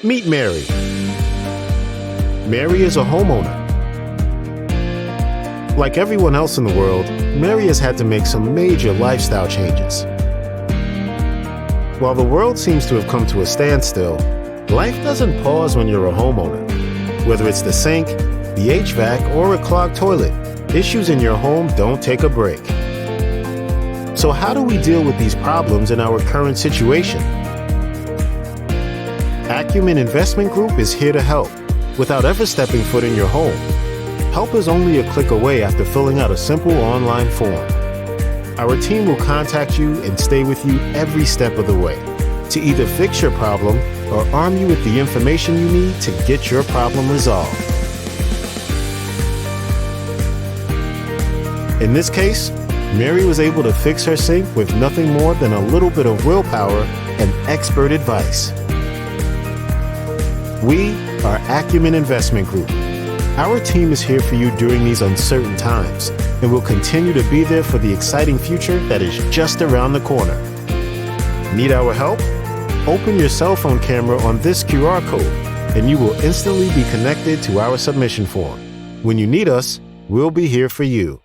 Meet Mary. Mary is a homeowner. Like everyone else in the world, Mary has had to make some major lifestyle changes. While the world seems to have come to a standstill, life doesn't pause when you're a homeowner. Whether it's the sink, the HVAC, or a clogged toilet, issues in your home don't take a break. So how do we deal with these problems in our current situation? Acumen Investment Group is here to help without ever stepping foot in your home. Help is only a click away after filling out a simple online form. Our team will contact you and stay with you every step of the way to either fix your problem or arm you with the information you need to get your problem resolved. In this case, Mary was able to fix her sink with nothing more than a little bit of willpower and expert advice. We are Acumen Investment Group. Our team is here for you during these uncertain times and will continue to be there for the exciting future that is just around the corner. Need our help? Open your cell phone camera on this QR code and you will instantly be connected to our submission form. When you need us, we'll be here for you.